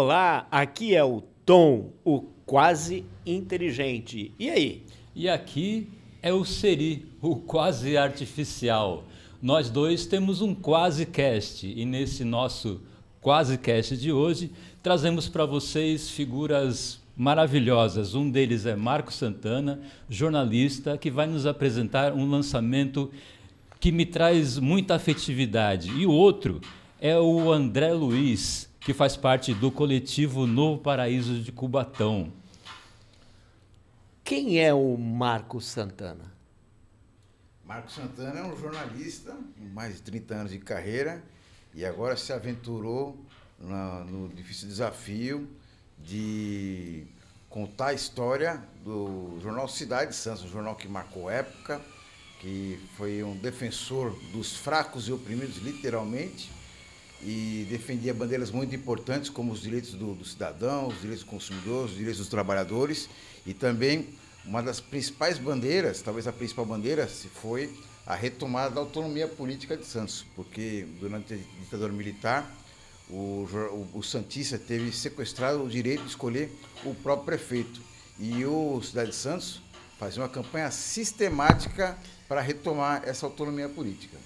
Olá, aqui é o Tom, o quase inteligente. E aí? E aqui é o Seri, o quase artificial. Nós dois temos um quase-cast e nesse nosso quase-cast de hoje trazemos para vocês figuras maravilhosas. Um deles é Marco Santana, jornalista, que vai nos apresentar um lançamento que me traz muita afetividade. E o outro é o André Luiz, que faz parte do coletivo Novo Paraíso de Cubatão. Quem é o Marco Santana? Marco Santana é um jornalista com mais de 30 anos de carreira e agora se aventurou no difícil desafio de contar a história do jornal Cidade de Santos, um jornal que marcou época, que foi um defensor dos fracos e oprimidos, literalmente, e defendia bandeiras muito importantes como os direitos do cidadão, os direitos do consumidor, os direitos dos trabalhadores, e também uma das principais bandeiras, talvez a principal bandeira, foi a retomada da autonomia política de Santos, porque durante a ditadura militar o santista teve sequestrado o direito de escolher o próprio prefeito, e o Cidade de Santos fazia uma campanha sistemática para retomar essa autonomia política.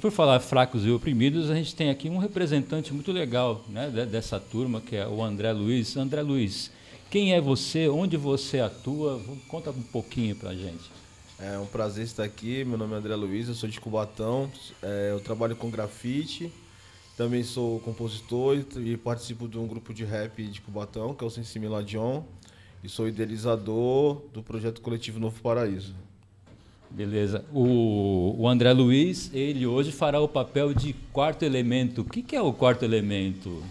Por falar fracos e oprimidos, a gente tem aqui um representante muito legal, né, dessa turma, que é o André Luiz. André Luiz, quem é você? Onde você atua? Conta um pouquinho para a gente. É um prazer estar aqui. Meu nome é André Luiz, eu sou de Cubatão. Eu trabalho com grafite, também sou compositor e participo de um grupo de rap de Cubatão, que é o Sensi Miladion, e sou idealizador do projeto coletivo Novo Paraíso. Beleza. O André Luiz, ele hoje fará o papel de quarto elemento. O que é o quarto elemento,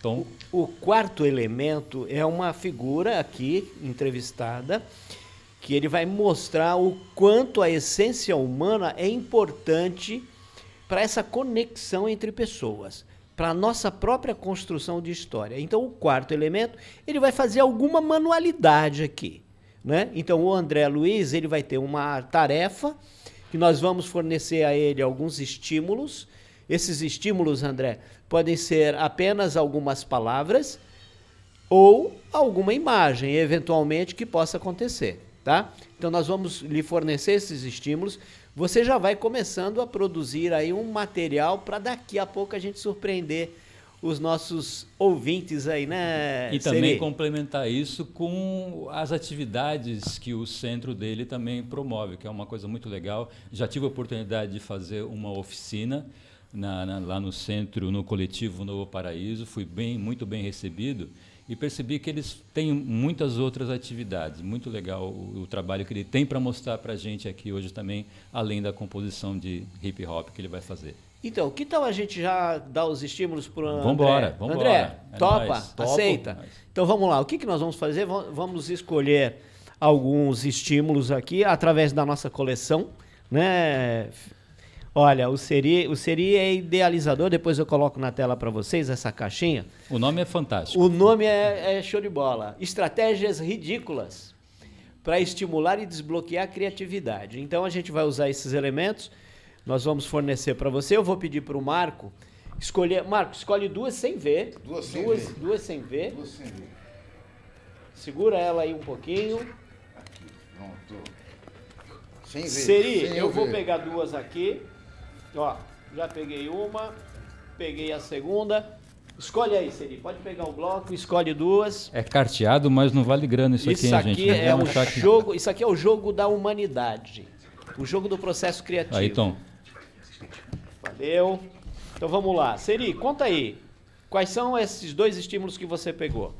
Tom? O quarto elemento é uma figura aqui entrevistada que ele vai mostrar o quanto a essência humana é importante para essa conexão entre pessoas, para a nossa própria construção de história. Então, o quarto elemento, ele vai fazer alguma manualidade aqui, né? Então, o André Luiz, ele vai ter uma tarefa que nós vamos fornecer a ele alguns estímulos. Esses estímulos, André, podem ser apenas algumas palavras ou alguma imagem, eventualmente, que possa acontecer, tá? Então, nós vamos lhe fornecer esses estímulos. Você já vai começando a produzir aí um material para daqui a pouco a gente surpreender os nossos ouvintes aí, né? E também complementar isso com as atividades que o centro dele também promove, que é uma coisa muito legal. Já tive a oportunidade de fazer uma oficina lá no centro, no coletivo Novo Paraíso, fui muito bem recebido e percebi que eles têm muitas outras atividades. Muito legal o trabalho que ele tem para mostrar para a gente aqui hoje também, além da composição de hip hop que ele vai fazer. Então, que tal a gente já dar os estímulos para o André? Vamos André, topa? Nóis. Aceita? Topo. Então, vamos lá. O que nós vamos fazer? Vamos escolher alguns estímulos aqui através da nossa coleção, né? Olha, o Seri é idealizador, depois eu coloco na tela para vocês essa caixinha. O nome é fantástico. O nome é show de bola. Estratégias ridículas para estimular e desbloquear a criatividade. Então, a gente vai usar esses elementos. Nós vamos fornecer para você. Eu vou pedir para o Marco escolher. Marco, escolhe duas sem ver. Duas sem ver. Duas sem ver. Segura ela aí um pouquinho. Aqui, pronto. Sem ver. Seri, eu vou pegar duas aqui. Ó, já peguei uma. Peguei a segunda. Escolhe aí, Seri. Pode pegar o bloco, escolhe duas. É carteado, mas não vale grana isso aqui, hein, gente? É um jogo. Isso aqui é o jogo da humanidade. O jogo do processo criativo. Aí, Tom. Valeu. Então vamos lá. Seri, conta aí. Quais são esses dois estímulos que você pegou?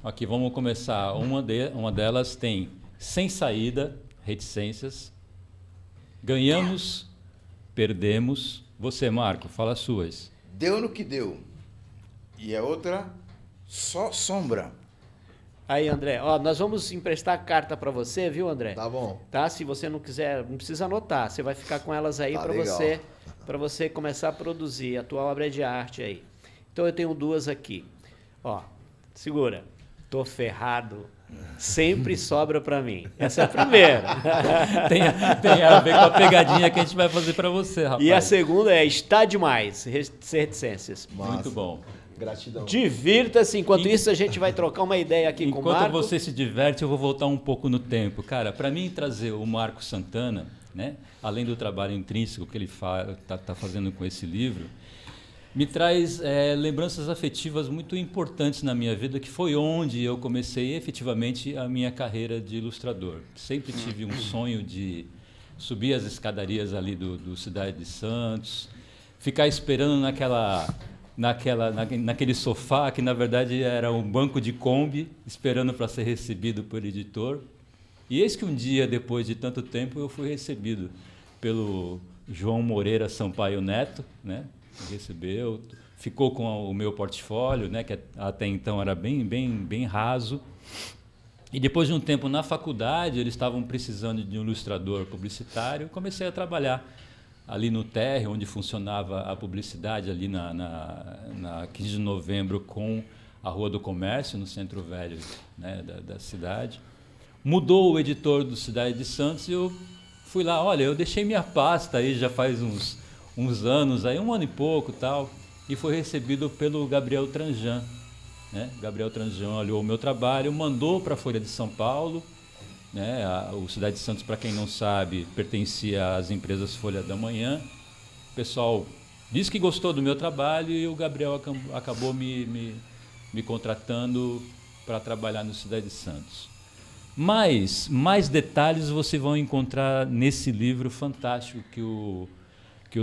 Aqui, vamos começar. Uma delas tem sem saída, reticências. Ganhamos, perdemos. Você, Marco, fala as suas. Deu no que deu. E a outra, só sombra. Aí, André, ó, nós vamos emprestar a carta para você, viu, André? Tá bom. Tá? Se você não quiser, não precisa anotar. Você vai ficar com elas aí para você começar a produzir a tua obra de arte aí. Então eu tenho duas aqui. Ó, segura. Tô ferrado. Sempre sobra para mim. Essa é a primeira. tem a ver com a pegadinha que a gente vai fazer para você, rapaz. E a segunda é está demais. Reticências. Muito bom. Gratidão. Divirta-se. Enquanto isso, a gente vai trocar uma ideia aqui com o Marco. Enquanto você se diverte, eu vou voltar um pouco no tempo. Cara, para mim trazer o Marco Santana, né, além do trabalho intrínseco que ele tá fazendo com esse livro, me traz lembranças afetivas muito importantes na minha vida, que foi onde eu comecei efetivamente a minha carreira de ilustrador. Sempre tive um sonho de subir as escadarias ali do Cidade de Santos, ficar esperando naquele sofá, que na verdade era um banco de Kombi, esperando para ser recebido por editor. E eis que um dia, depois de tanto tempo, eu fui recebido pelo João Moreira Sampaio Neto, né? Recebeu, ficou com o meu portfólio, né? Que até então era bem raso. E depois de um tempo na faculdade, eles estavam precisando de um ilustrador publicitário, comecei a trabalhar ali no térreo, onde funcionava a publicidade, ali na 15 de novembro, com a Rua do Comércio, no centro velho, né, da cidade. Mudou o editor do Cidade de Santos e eu fui lá, olha, eu deixei minha pasta aí já faz uns anos, aí 1 ano e pouco tal, e foi recebido pelo Gabriel Tranjan. Né? Gabriel Tranjan olhou o meu trabalho, mandou para a Folha de São Paulo. Né? O Cidade de Santos, para quem não sabe, pertencia às empresas Folha da Manhã. O pessoal disse que gostou do meu trabalho e o Gabriel acabou me contratando para trabalhar no Cidade de Santos. Mas mais detalhes vocês vão encontrar nesse livro fantástico que o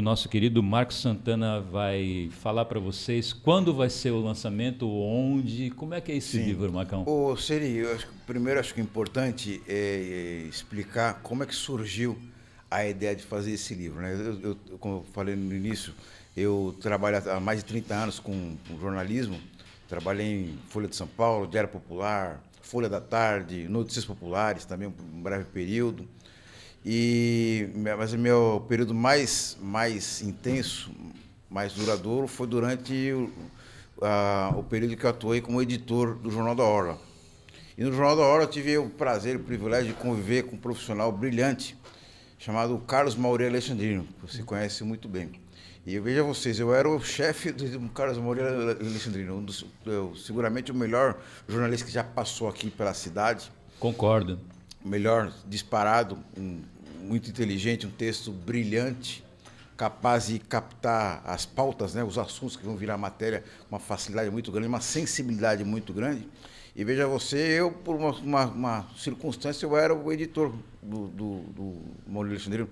nosso querido Marco Santana vai falar para vocês. Quando vai ser o lançamento, onde, como é que é esse livro, Marcão? Seri, primeiro acho que o importante é explicar como é que surgiu a ideia de fazer esse livro. Né? Como eu falei no início, eu trabalho há mais de 30 anos com jornalismo, trabalhei em Folha de São Paulo, Diário Popular, Folha da Tarde, Notícias Populares, também um breve período. Mas o meu período mais intenso, mais duradouro, foi durante o período que eu atuei como editor do Jornal da Orla. E no Jornal da Orla eu tive o prazer e o privilégio de conviver com um profissional brilhante chamado Carlos Mauri Alexandrino, que você conhece muito bem. E veja vocês, eu era o chefe do Carlos Mauri Alexandrino, seguramente o melhor jornalista que já passou aqui pela cidade. Concordo. Melhor disparado, muito inteligente, um texto brilhante, capaz de captar as pautas, né, os assuntos que vão virar matéria com uma facilidade muito grande, uma sensibilidade muito grande. E veja você, eu, por uma circunstância, eu era o editor do Mauri Alexandrino.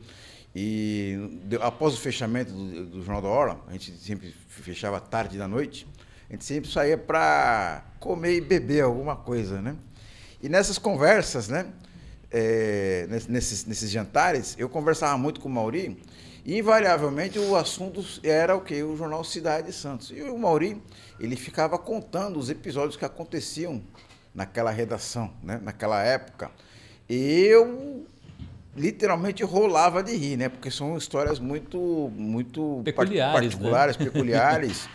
E após o fechamento do Jornal da Orla, a gente sempre fechava tarde da noite, a gente sempre saía para comer e beber alguma coisa, né? E nessas conversas, né, nesses jantares, eu conversava muito com o Mauri e, invariavelmente, o assunto era o quê? O jornal Cidade de Santos. E o Mauri, ele ficava contando os episódios que aconteciam naquela redação, né, naquela época. E eu literalmente rolava de rir, né? Porque são histórias muito peculiares, particulares, né? peculiares.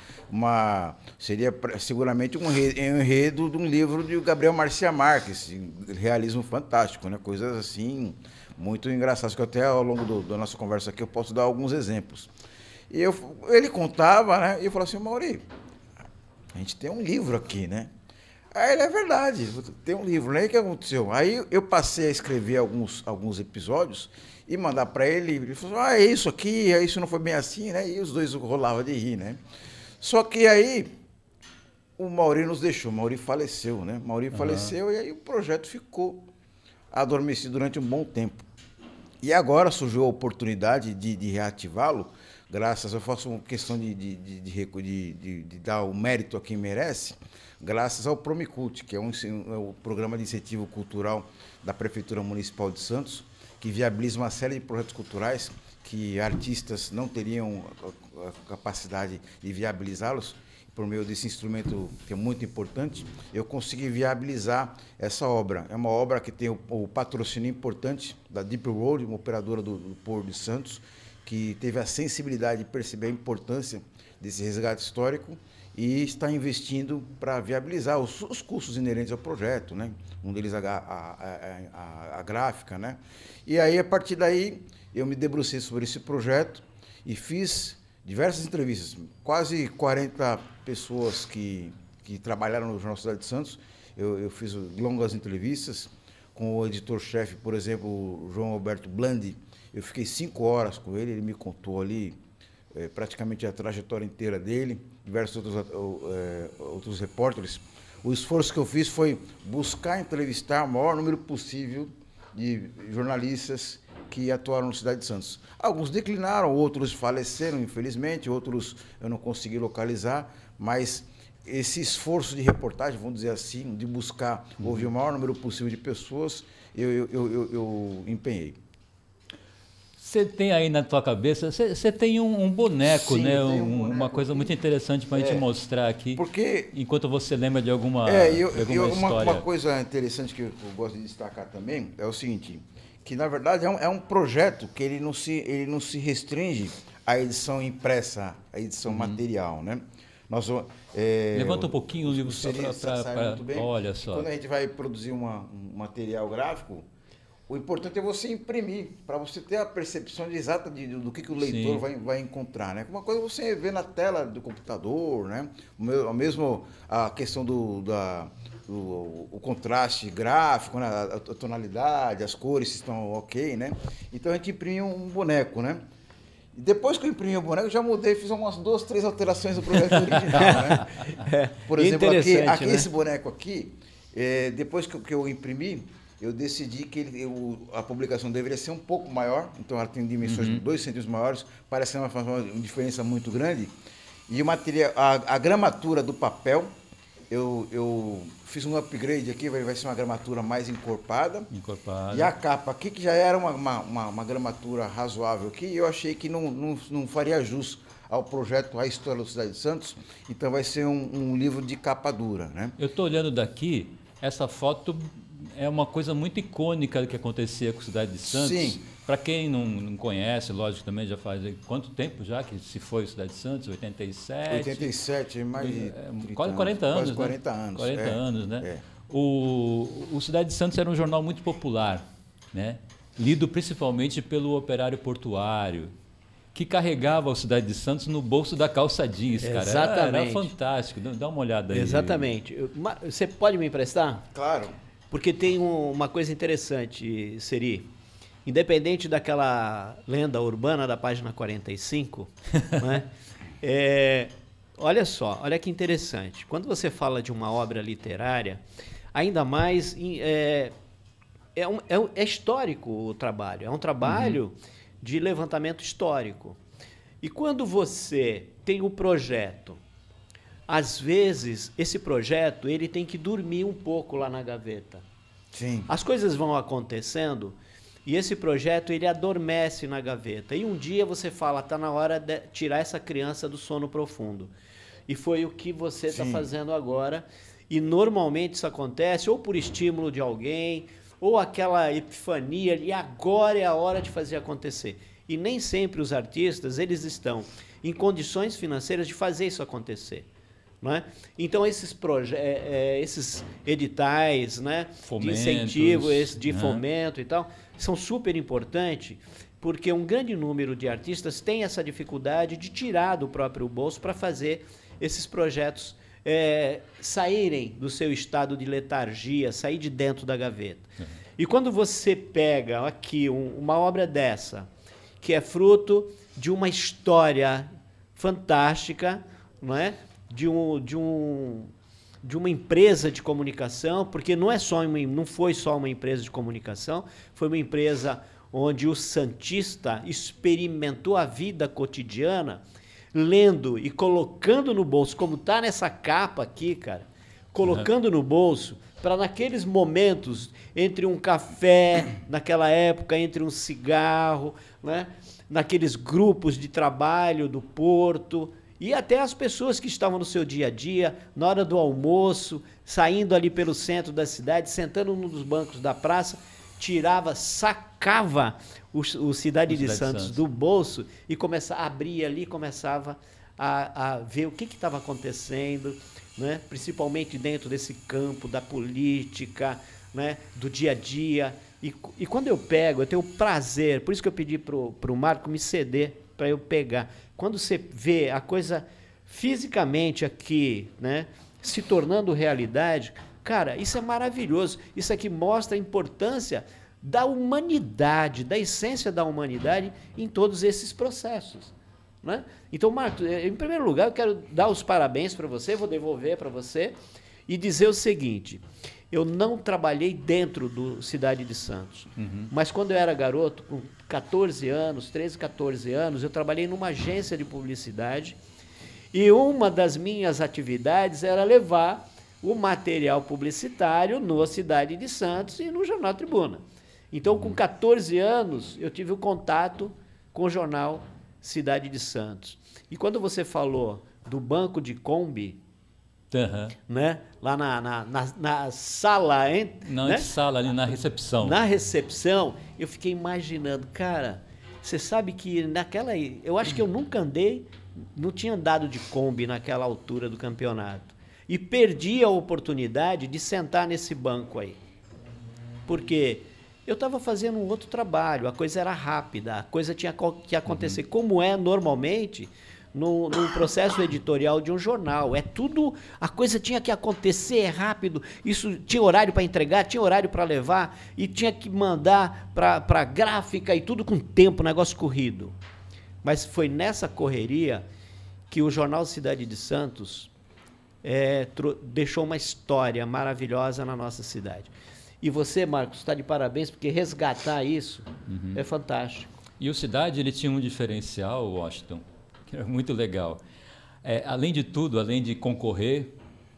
Seria seguramente um enredo de um livro de Gabriel Garcia Marques, realismo fantástico, né? Coisas assim muito engraçadas, que até ao longo da nossa conversa aqui eu posso dar alguns exemplos. E ele contava, né? E eu falava assim, Mauri, a gente tem um livro aqui, né? Aí ele, é verdade, tem um livro, né? E o que aconteceu? Aí eu passei a escrever alguns episódios e mandar para ele, ele falou, é isso aqui, isso não foi bem assim, né? E os dois rolavam de rir, né? Só que aí o Mauri nos deixou, o Mauri faleceu, né? O Mauri faleceu e aí o projeto ficou adormecido durante um bom tempo. E agora surgiu a oportunidade de reativá-lo, graças, eu faço uma questão de dar o mérito a quem merece, graças ao Promicult, que é o programa de incentivo cultural da Prefeitura Municipal de Santos, que viabiliza uma série de projetos culturais que artistas não teriam a capacidade de viabilizá-los. Por meio desse instrumento que é muito importante, eu consegui viabilizar essa obra. É uma obra que tem o patrocínio importante da Deep Road, uma operadora do Porto de Santos, que teve a sensibilidade de perceber a importância desse resgate histórico e está investindo para viabilizar os custos inerentes ao projeto, né? Um deles a gráfica, né? E aí, a partir daí, eu me debrucei sobre esse projeto e fiz diversas entrevistas, quase 40 pessoas que trabalharam no Jornal Cidade de Santos. Eu fiz longas entrevistas com o editor-chefe, por exemplo, o João Alberto Blandi. Eu fiquei 5 horas com ele, ele me contou ali praticamente a trajetória inteira dele, diversos outros repórteres. O esforço que eu fiz foi buscar entrevistar o maior número possível de jornalistas que atuaram na Cidade de Santos. Alguns declinaram, outros faleceram, infelizmente, outros eu não consegui localizar, mas esse esforço de reportagem, vamos dizer assim, de buscar ouvir o maior número possível de pessoas, eu empenhei. Você tem aí na tua cabeça, você tem um boneco, Sim, né? um Uma coisa muito interessante para a gente mostrar aqui. Porque enquanto você lembra de alguma história. Uma coisa interessante que eu gosto de destacar também é o seguinte, que na verdade é um projeto que ele não se restringe à edição impressa, à edição material, né? Levanta um pouquinho o livro só para... Olha só. Quando a gente vai produzir um material gráfico, o importante é você imprimir, para você ter a percepção exata do que o leitor vai encontrar, né? Uma coisa você vê na tela do computador, né? Mesmo a questão do contraste gráfico, né? A tonalidade, as cores estão ok, né? Então a gente imprime um boneco, né? E depois que eu imprimi o boneco, eu já mudei, fiz umas 2, 3 alterações do projeto original, né? Por exemplo, aqui né? Esse boneco aqui, depois que eu imprimi, eu decidi que a publicação deveria ser um pouco maior, então ela tem dimensões 2 centímetros maiores, parece uma diferença muito grande. E o material, a gramatura do papel, eu fiz um upgrade aqui, vai ser uma gramatura mais encorpada. E a capa aqui, que já era uma gramatura razoável aqui, eu achei que não faria jus ao projeto A História da Cidade de Santos, então vai ser um livro de capa dura, né? Eu estou olhando daqui, essa foto é uma coisa muito icônica que acontecia com a Cidade de Santos. Sim. Para quem não conhece, lógico, também já faz quanto tempo já que se foi a Cidade de Santos? 87? 87, mais de quase 40 anos. Quase 40 né? anos. 40 anos, né? O Cidade de Santos era um jornal muito popular, né? Lido principalmente pelo operário portuário, que carregava a Cidade de Santos no bolso da calça jeans, cara. Exatamente. Era fantástico. Dá uma olhada aí. Exatamente. Você pode me emprestar? Claro. Porque tem uma coisa interessante, Seri. Independente daquela lenda urbana da página 45, né? Olha só, olha que interessante. Quando você fala de uma obra literária, ainda mais é histórico o trabalho. É um trabalho de levantamento histórico. E quando você tem o projeto, às vezes esse projeto ele tem que dormir um pouco lá na gaveta. Sim. As coisas vão acontecendo e esse projeto ele adormece na gaveta. E um dia você fala, está na hora de tirar essa criança do sono profundo. E foi o que você está fazendo agora. E normalmente isso acontece ou por estímulo de alguém, ou aquela epifania, e agora é a hora de fazer acontecer. E nem sempre os artistas eles estão em condições financeiras de fazer isso acontecer. Não é? Então, esses editais, né, de incentivo, de fomento e tal, são super importantes, porque um grande número de artistas tem essa dificuldade de tirar do próprio bolso para fazer esses projetos saírem do seu estado de letargia, sair de dentro da gaveta. E quando você pega aqui uma obra dessa, que é fruto de uma história fantástica, não é? De uma empresa de comunicação, porque não foi só uma empresa de comunicação, foi uma empresa onde o santista experimentou a vida cotidiana, lendo e colocando no bolso, como está nessa capa aqui, cara, colocando no bolso, para naqueles momentos, entre um café, naquela época, entre um cigarro, né, naqueles grupos de trabalho do porto, e até as pessoas que estavam no seu dia a dia, na hora do almoço, saindo ali pelo centro da cidade, sentando num dos bancos da praça, sacava o Cidade de Santos do bolso e abria ali, começava a ver o que estava acontecendo, né? Principalmente dentro desse campo da política, né? Do dia a dia. E quando eu tenho o prazer, por isso que eu pedi para o Marco me ceder para eu pegar. Quando você vê a coisa fisicamente aqui, né, se tornando realidade, cara, isso é maravilhoso. Isso aqui mostra a importância da humanidade, da essência da humanidade em todos esses processos, né? Então, Marcos, em primeiro lugar, eu quero dar os parabéns para você, vou devolver para você e dizer o seguinte: eu não trabalhei dentro do Cidade de Santos, mas quando eu era garoto, com 14 anos, 13, 14 anos, eu trabalhei numa agência de publicidade e uma das minhas atividades era levar o material publicitário no Cidade de Santos e no Jornal Tribuna. Então, com 14 anos, eu tive o contato com o jornal Cidade de Santos. E quando você falou do banco de Kombi, né, lá na sala, hein, na né? sala, ali na recepção. Na recepção, eu fiquei imaginando, cara, você sabe que naquela... Eu acho que eu nunca andei, não tinha andado de Kombi naquela altura do campeonato. E perdi a oportunidade de sentar nesse banco aí. Porque eu estava fazendo um outro trabalho, a coisa era rápida, a coisa tinha que acontecer como é normalmente no processo editorial de um jornal. É tudo, a coisa tinha que acontecer rápido, isso tinha horário para entregar, tinha horário para levar e tinha que mandar para gráfica e tudo com tempo, negócio corrido. Mas foi nessa correria que o jornal Cidade de Santos deixou uma história maravilhosa na nossa cidade. E você, Marcos, está de parabéns, porque resgatar isso é fantástico. E o Cidade, ele tinha um diferencial, Washington, que era muito legal. Além de tudo, além de concorrer,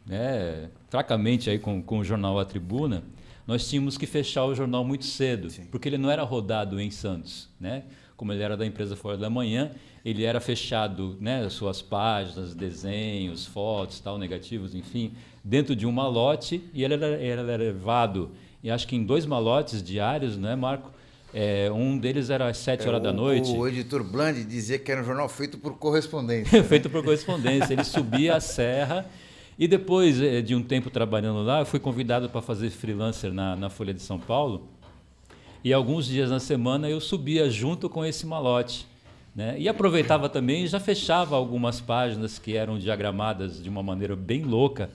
né, fracamente aí com o jornal A Tribuna, nós tínhamos que fechar o jornal muito cedo, porque ele não era rodado em Santos, né? Como ele era da empresa Folha da Manhã, ele era fechado, né, suas páginas, desenhos, fotos, tal, negativos, enfim, dentro de um malote, e ele era levado, e acho que em 2 malotes diários, né, Marco? Um deles era às 7 horas da noite. O editor Bland dizia que era um jornal feito por correspondência. Feito por correspondência. Ele subia a serra e depois de um tempo trabalhando lá, eu fui convidado para fazer freelancer na Folha de São Paulo. E alguns dias na semana eu subia junto com esse malote, né? E aproveitava também e já fechava algumas páginas que eram diagramadas de uma maneira bem louca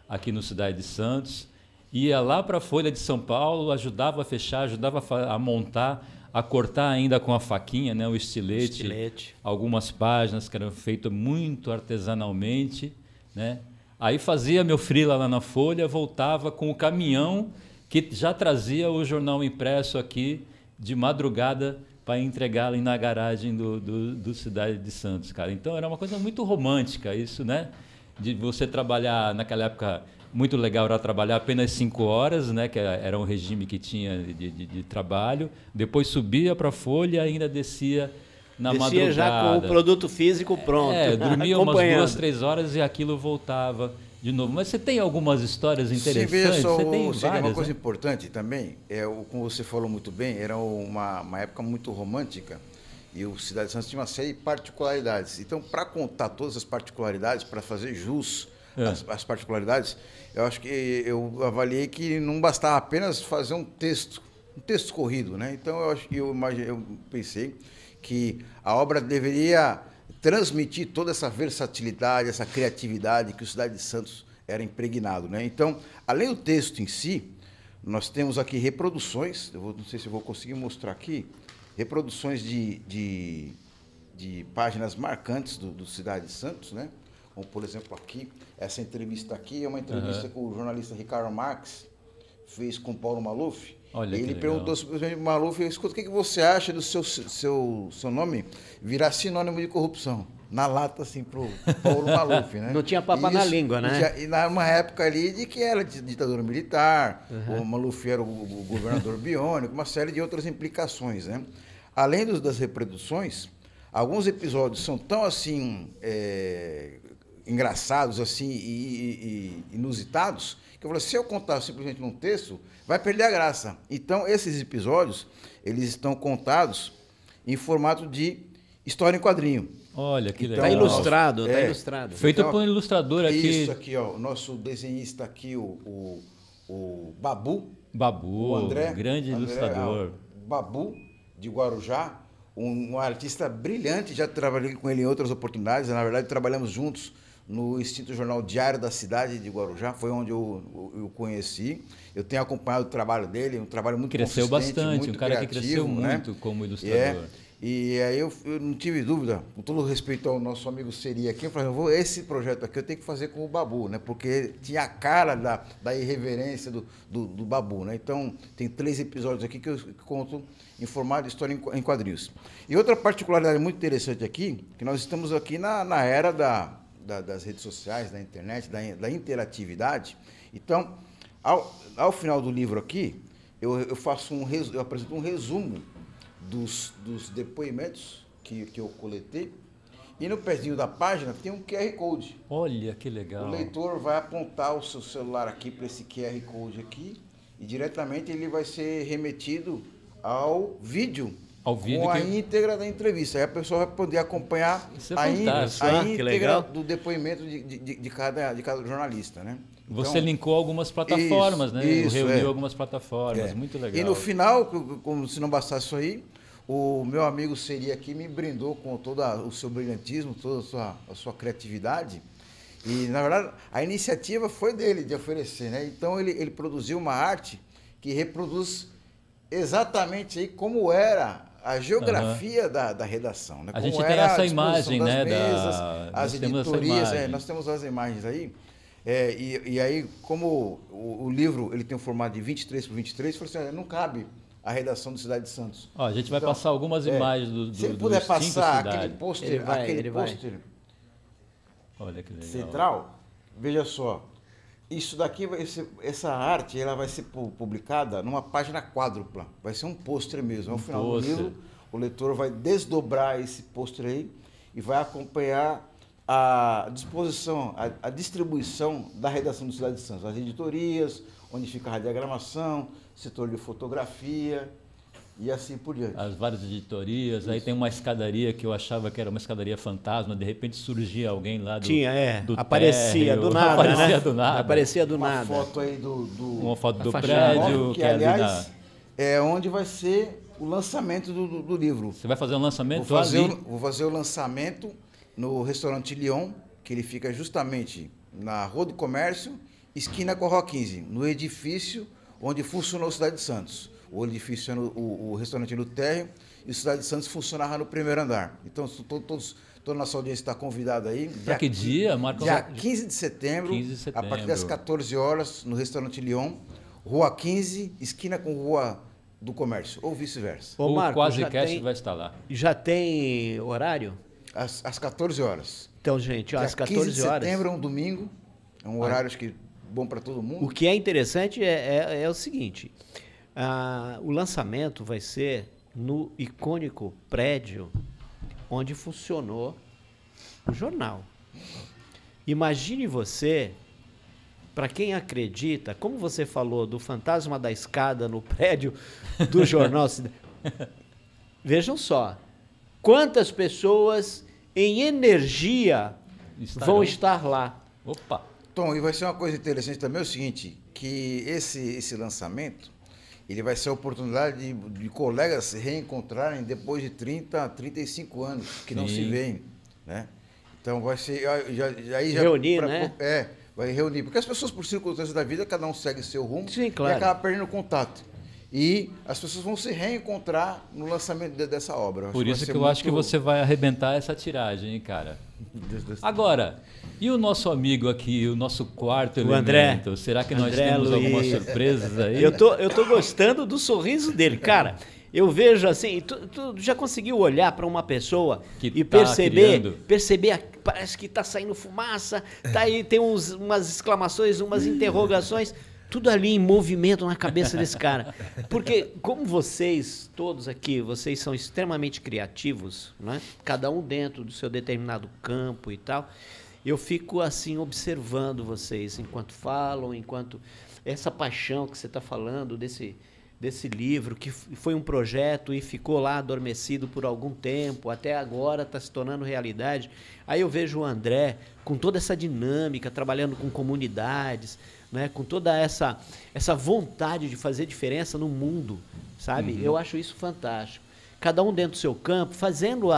aqui no Cidade de Santos. Ia lá para a Folha de São Paulo, ajudava a fechar, ajudava a montar, a cortar ainda com a faquinha, né, o estilete. Algumas páginas que eram feitas muito artesanalmente, né? Aí fazia meu freela lá na Folha, voltava com o caminhão que já trazia o jornal impresso aqui de madrugada para entregar ali na garagem do Cidade de Santos, cara. Então era uma coisa muito romântica isso, né? De você trabalhar naquela época. Muito legal era trabalhar apenas 5 horas, né, que era um regime que tinha de trabalho. Depois subia para a Folha e ainda descia na madrugada. Descia já com o produto físico pronto. Dormia umas 2, 3 horas e aquilo voltava de novo. Mas você tem algumas histórias interessantes? Você tem várias, uma coisa né? importante também, como você falou muito bem, era uma época muito romântica e o Cidade de Santos tinha uma série de particularidades. Então, para contar todas as particularidades, para fazer jus as particularidades, eu acho que eu avaliei que não bastava apenas fazer um texto corrido, né? Então eu pensei que a obra deveria transmitir toda essa versatilidade, essa criatividade que o Cidade de Santos era impregnado, né? Então, além do texto em si, nós temos aqui reproduções, não sei se eu vou conseguir mostrar aqui, reproduções de páginas marcantes do Cidade de Santos, né? Como, por exemplo, aqui, essa entrevista aqui é uma entrevista que o jornalista Ricardo Marques fez com o Paulo Maluf. Olha, ele perguntou simplesmente para o Maluf, escuta, o que você acha do seu nome virar sinônimo de corrupção? Na lata, assim, para o Paulo Maluf, né? Não tinha papo na língua, né? E numa época ali de que era ditadura militar, o Maluf era o governador biônico, uma série de outras implicações, né? Além das reproduções, alguns episódios são tão, assim, engraçados assim e inusitados, que eu falei, se eu contar simplesmente num texto, vai perder a graça. Então, esses episódios, eles estão contados em formato de história em quadrinho. Olha, que legal. legal. Está ilustrado, está ilustrado. Feito por um ilustrador aqui. Isso aqui, ó, o nosso desenhista aqui, o Babu. Babu, o André, grande ilustrador. Babu, de Guarujá. um artista brilhante, já trabalhei com ele em outras oportunidades, na verdade trabalhamos juntos no Instituto Jornal Diário da cidade de Guarujá, foi onde eu conheci. Eu tenho acompanhado o trabalho dele, um trabalho muito cresceu bastante, muito um cara criativo, que cresceu né? muito como ilustrador. E aí eu não tive dúvida, com todo respeito ao nosso amigo Seri aqui, eu falei, esse projeto aqui eu tenho que fazer com o Babu, né? Porque tinha a cara da irreverência do Babu, né? Então, tem 3 episódios aqui que eu conto em formato de história em quadrinhos. E outra particularidade muito interessante aqui, que nós estamos aqui na era das redes sociais, da internet, da interatividade. Então, ao final do livro aqui, eu apresento um resumo dos depoimentos que eu coletei, e no pezinho da página tem um QR Code. Olha, que legal. O leitor vai apontar o seu celular aqui para esse QR Code aqui, e diretamente ele vai ser remetido ao vídeo com a íntegra da entrevista. Aí a pessoa vai poder acompanhar a íntegra do depoimento de cada jornalista, né? Você linkou algumas plataformas, né? Reuniu algumas plataformas, muito legal. E no final, como se não bastasse isso aí, o meu amigo Seri aqui me brindou com todo o seu brilhantismo, toda a sua criatividade. E, na verdade, a iniciativa foi dele de oferecer, né? Então, ele produziu uma arte que reproduz exatamente aí como era a geografia da redação, né? A gente tem essa imagem, né? As editorias, nós temos as imagens aí. E aí, como o livro ele tem um formato de 23 por 23, eu falei assim, não cabe a redação do Cidade de Santos. Ó, a gente vai passar algumas imagens do se ele puder passar aquele Ele pôster olha que legal. central, veja só, isso daqui essa arte ela vai ser publicada numa página quádrupla, vai ser um pôster mesmo. Ao final do livro, o leitor vai desdobrar esse pôster aí e vai acompanhar a disposição, a distribuição da redação do Cidade de Santos, as editorias, onde fica a radiogramação, setor de fotografia e assim por diante. As várias editorias, aí tem uma escadaria que eu achava que era uma escadaria fantasma, de repente surgia alguém lá do do aparecia térreo, do nada, aparecia né? do nada. Aparecia do uma nada. Foto aí uma foto do fachada. prédio, que ali aliás é onde vai ser o lançamento do livro. Você vai fazer um lançamento Vou fazer o lançamento no restaurante Lyon, que ele fica justamente na Rua do Comércio, esquina com a Rua 15, no edifício onde funcionou a Cidade de Santos. O edifício era o restaurante no térreo e a Cidade de Santos funcionava no primeiro andar. Então, toda a nossa audiência está convidada aí. Para que dia, Marcos? Dia 15 de setembro, a partir das 14 horas, no restaurante Lyon, Rua 15, esquina com Rua do Comércio, ou vice-versa. O Quasicast vai estar lá. Já tem horário? Às 14 horas. Então, gente, às 14 horas. 15 de setembro é um domingo, é um horário acho que bom para todo mundo. O que é interessante é o seguinte, o lançamento vai ser no icônico prédio onde funcionou o jornal. Imagine você, para quem acredita, como você falou do fantasma da escada no prédio do jornal, vejam só, quantas pessoas em energia vão estar lá. Opa! Tom, e vai ser uma coisa interessante também, é o seguinte, que esse lançamento, ele vai ser a oportunidade de colegas se reencontrarem depois de 30, 35 anos, que não se veem, né? Então vai ser... reunir, né? Vai reunir, porque as pessoas, por circunstâncias da vida, cada um segue seu rumo. Sim, claro. E acaba perdendo contato. E as pessoas vão se reencontrar no lançamento dessa obra. Por isso que eu acho que você vai arrebentar essa tiragem, hein, cara? Agora, e o nosso amigo aqui, o nosso quarto elemento? Será que nós temos algumas surpresas aí? Eu tô gostando do sorriso dele, cara. Eu vejo assim, tu já conseguiu olhar para uma pessoa e perceber, parece que tá saindo fumaça, tá aí, tem umas exclamações, umas interrogações, tudo ali em movimento na cabeça desse cara. Porque como vocês, todos aqui, vocês são extremamente criativos, né? Cada um dentro do seu determinado campo e tal, eu fico assim observando vocês enquanto falam, enquanto essa paixão que você está falando desse livro, que foi um projeto e ficou lá adormecido por algum tempo, até agora está se tornando realidade. Aí eu vejo o André com toda essa dinâmica, trabalhando com comunidades, né, com toda essa vontade de fazer diferença no mundo, sabe? Eu acho isso fantástico. cada um dentro do seu campo, fazendo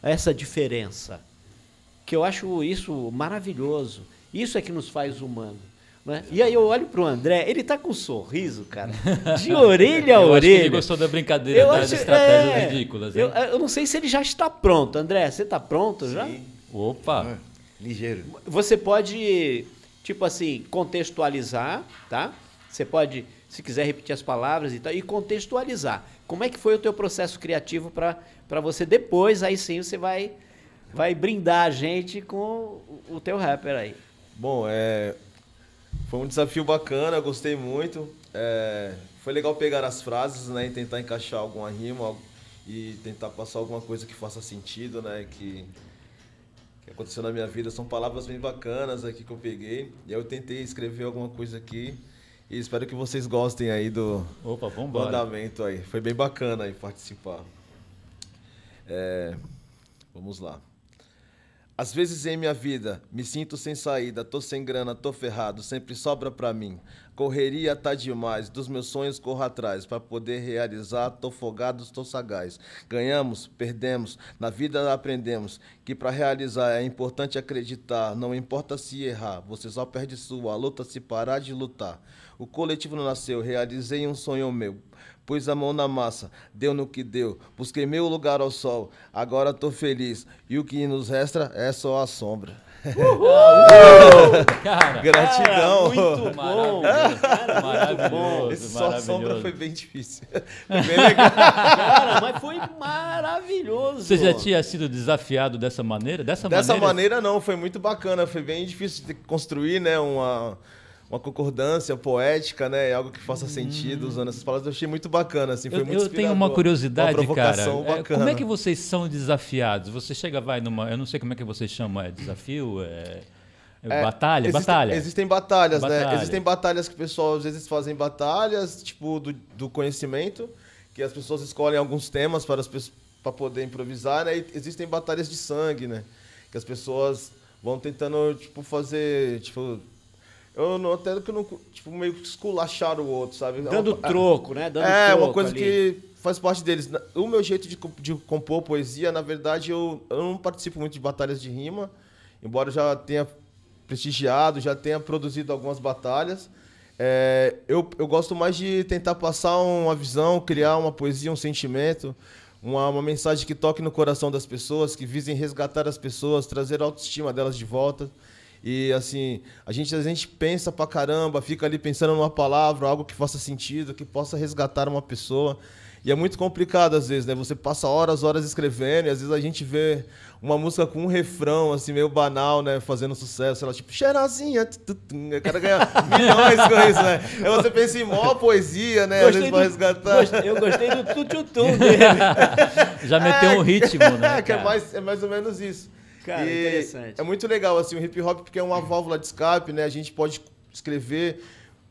essa diferença. Que eu acho isso maravilhoso. Isso é que nos faz humano. Né? E aí eu olho pro André, ele tá com um sorriso, cara, de orelha a Eu acho que orelha. ele gostou da brincadeira, das estratégias ridículas. Hein? Eu não sei se ele já está pronto. André, você está pronto já? Sim. Opa! Ligeiro. Você pode, tipo assim, contextualizar, tá? Você pode, se quiser, repetir as palavras e tal, e contextualizar. Como é que foi o teu processo criativo para você depois, aí sim, você vai brindar a gente com o teu rapper aí. Bom, foi um desafio bacana, eu gostei muito. Foi legal pegar as frases, né, e tentar encaixar alguma rima e tentar passar alguma coisa que faça sentido, né, que aconteceu na minha vida. São palavras bem bacanas aqui que eu peguei. E aí eu tentei escrever alguma coisa aqui e espero que vocês gostem aí do andamento aí. Foi bem bacana aí participar. Vamos lá. Às vezes em minha vida, me sinto sem saída, tô sem grana, tô ferrado, sempre sobra pra mim. Correria tá demais, dos meus sonhos corro atrás, pra poder realizar, tô folgado, tô sagaz. Ganhamos, perdemos, na vida aprendemos, que pra realizar é importante acreditar, não importa se errar, você só perde sua luta se parar de lutar. O coletivo não nasceu, realizei um sonho meu. Pus a mão na massa, deu no que deu, busquei meu lugar ao sol, agora tô feliz, e o que nos resta é só a sombra. Cara, gratidão. Muito bom. Maravilhoso. Esse só a sombra foi bem difícil. Foi bem legal. Cara, mas foi maravilhoso. Você já tinha sido desafiado dessa maneira? Dessa maneira não, foi muito bacana, foi bem difícil de construir, né, uma concordância poética, né? Algo que faça sentido usando essas palavras. Eu achei muito bacana, assim, foi muito inspirador. Eu tenho uma curiosidade, uma provocação cara. Bacana. Como é que vocês são desafiados? Você chega, vai numa... Eu não sei como é que vocês chamam, desafio? Batalha? Batalha? Existem batalhas, né? Existem batalhas que o pessoal às vezes fazem batalhas, tipo, do conhecimento, que as pessoas escolhem alguns temas para poder improvisar, né? E existem batalhas de sangue, né? Que as pessoas vão tentando, tipo, fazer, tipo... Eu não, até que eu não, tipo, meio que esculachar o outro, sabe? Dando troco, né? Dando troco uma coisa ali. que faz parte deles. O meu jeito de compor poesia, na verdade, eu não participo muito de batalhas de rima, embora eu já tenha prestigiado, já tenha produzido algumas batalhas. Eu gosto mais de tentar passar uma visão, criar uma poesia, um sentimento, uma mensagem que toque no coração das pessoas, que visem resgatar as pessoas, trazer a autoestima delas de volta. E, assim, a gente pensa pra caramba, fica ali pensando numa palavra, algo que faça sentido, que possa resgatar uma pessoa. E é muito complicado, às vezes, né? Você passa horas escrevendo, e às vezes a gente vê uma música com um refrão, assim, meio banal, né? Fazendo sucesso, sei lá, tipo, cheirosinha, o cara ganha milhões com isso, né? Aí você pensa em mó poesia, né? Às vezes pra resgatar. Eu gostei do tututum dele. Já meteu um ritmo, né? Que é mais ou menos isso. Cara, interessante. É muito legal, assim, o hip hop, porque é uma válvula de escape, né? A gente pode escrever,